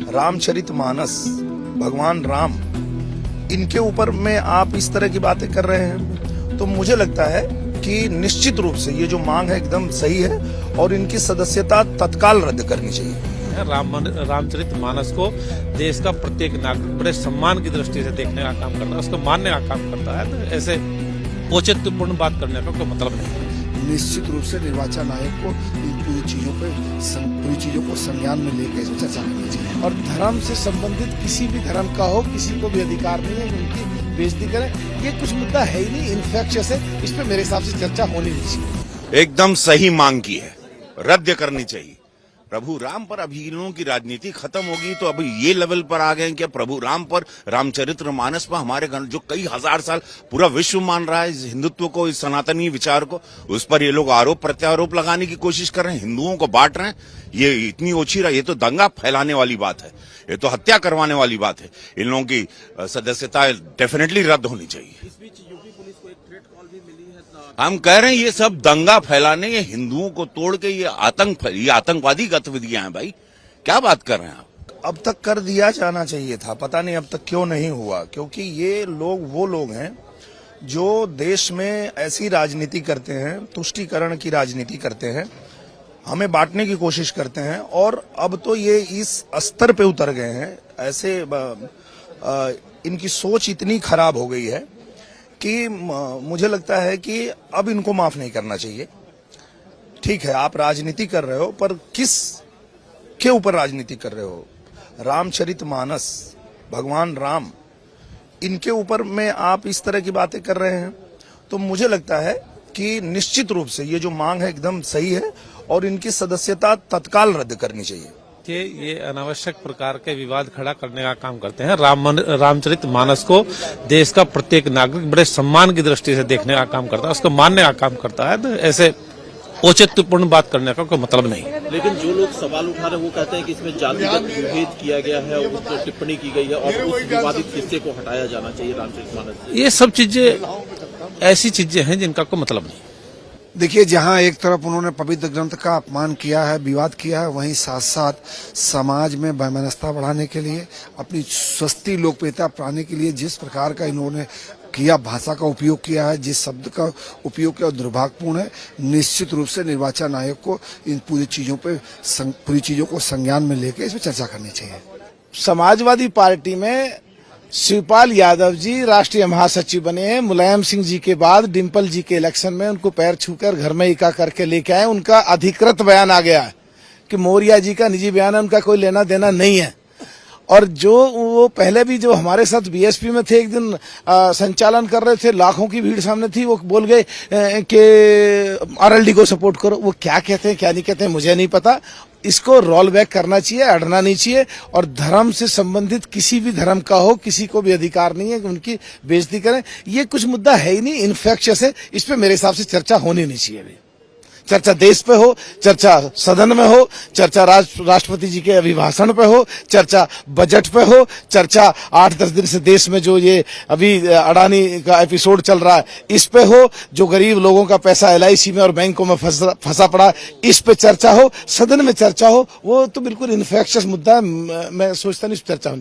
रामचरितमानस, भगवान राम, इनके ऊपर में आप इस तरह की बातें कर रहे हैं, तो मुझे लगता है कि निश्चित रूप से ये जो मांग है एकदम सही है और इनकी सदस्यता तत्काल रद्द करनी चाहिए। रामचरितमानस को देश का प्रत्येक नागरिक बड़े सम्मान की दृष्टि से देखने का काम करता है, उसको मानने का काम करता है। तो ऐसे औचित्यपूर्ण बात करने का कोई मतलब नहीं। निश्चित रूप से निर्वाचन आयोग को इन पूरी चीजों को संज्ञान में लेकर इसमें चर्चा करनी चाहिए। और धर्म से संबंधित किसी भी धर्म का हो, किसी को भी अधिकार नहीं है कि उनकी बेइज्जती करें। ये कुछ मुद्दा है ही नहीं, इन्फेक्शियस है, इस पे मेरे हिसाब से चर्चा होनी नहीं चाहिए। एकदम सही मांग की है, रद्द करनी चाहिए। प्रभु राम पर अभी इन लोगों की राजनीति खत्म होगी तो अभी ये लेवल पर आ गए हैं कि प्रभु राम पर, रामचरितमानस पर हमारे घर जो कई हजार साल पूरा विश्व मान रहा है इस हिंदुत्व को, इस सनातनी विचार को, उस पर ये लोग आरोप प्रत्यारोप लगाने की कोशिश कर रहे हैं, हिंदुओं को बांट रहे हैं। ये इतनी ओछी रहा, ये तो दंगा फैलाने वाली बात है, ये तो हत्या करवाने वाली बात है। इन लोगों की सदस्यता डेफिनेटली रद्द होनी चाहिए। हम कह रहे हैं ये सब दंगा फैलाने, ये हिंदुओं को तोड़ के ये आतंकवादी गतिविधियां हैं। भाई क्या बात कर रहे हैं आप? अब तक कर दिया जाना चाहिए था, पता नहीं अब तक क्यों नहीं हुआ, क्योंकि ये लोग वो लोग हैं जो देश में ऐसी राजनीति करते हैं, तुष्टीकरण की राजनीति करते हैं, हमें बांटने की कोशिश करते हैं। और अब तो ये इस स्तर पे उतर गए हैं, ऐसे इनकी सोच इतनी खराब हो गई है कि मुझे लगता है कि अब इनको माफ नहीं करना चाहिए। ठीक है, आप राजनीति कर रहे हो, पर किस के ऊपर राजनीति कर रहे हो? रामचरितमानस, भगवान राम, इनके ऊपर में आप इस तरह की बातें कर रहे हैं, तो मुझे लगता है कि निश्चित रूप से ये जो मांग है एकदम सही है और इनकी सदस्यता तत्काल रद्द करनी चाहिए। कि ये अनावश्यक प्रकार के विवाद खड़ा करने का काम करते हैं। रामचरितमानस को देश का प्रत्येक नागरिक बड़े सम्मान की दृष्टि से देखने का काम करता है, उसको मानने का काम करता है। तो ऐसे औचित्यपूर्ण बात करने का कोई मतलब नहीं। लेकिन जो लोग सवाल उठा रहे हैं वो कहते हैं कि इसमें जातिगत विभेद किया गया है, उस पर टिप्पणी की गई है और उस विवादित हिस्से को हटाया जाना चाहिए रामचरितमानस से। ये सब चीजें ऐसी चीजें हैं जिनका कोई मतलब नहीं। देखिए, जहां एक तरफ उन्होंने पवित्र ग्रंथ का अपमान किया है, विवाद किया है, वहीं साथ साथ समाज में वैमनस्यता बढ़ाने के लिए, अपनी स्वस्ति लोकप्रियता पाने के लिए जिस प्रकार का इन्होंने किया, भाषा का उपयोग किया है, जिस शब्द का उपयोग किया, दुर्भाग्यपूर्ण है। निश्चित रूप से निर्वाचन आयोग को इन पूरी चीजों को संज्ञान में लेकर इसमें चर्चा करनी चाहिए। समाजवादी पार्टी में शिवपाल यादव जी राष्ट्रीय महासचिव बने हैं। मुलायम सिंह जी के बाद डिम्पल जी के इलेक्शन में उनको पैर छूकर घर में इका करके लेके आए। उनका अधिकृत बयान आ गया है कि मौर्य जी का निजी बयान है, उनका कोई लेना देना नहीं है। और जो वो पहले भी जो हमारे साथ बीएसपी में थे, एक दिन संचालन कर रहे थे, लाखों की भीड़ सामने थी, वो बोल गए कि आरएलडी को सपोर्ट करो। वो क्या कहते हैं क्या नहीं कहते हैं मुझे नहीं पता। इसको रोल बैक करना चाहिए, अड़ना नहीं चाहिए। और धर्म से संबंधित किसी भी धर्म का हो, किसी को भी अधिकार नहीं है कि उनकी बेइज्जती करें। ये कुछ मुद्दा है ही नहीं, इन्फेक्शियस है, इस पे मेरे हिसाब से चर्चा होनी नहीं चाहिए। अभी चर्चा देश पे हो, चर्चा सदन में हो, चर्चा राष्ट्रपति जी के अभिभाषण पे हो, चर्चा बजट पे हो, चर्चा 8-10 दिन से देश में जो ये अभी अडानी का एपिसोड चल रहा है इस पे हो, जो गरीब लोगों का पैसा LIC में और बैंकों में फंसा पड़ा इस पे चर्चा हो, सदन में चर्चा हो। वो तो बिल्कुल इन्फेक्शियस मुद्दा है, मैं सोचता नहीं इस पर चर्चा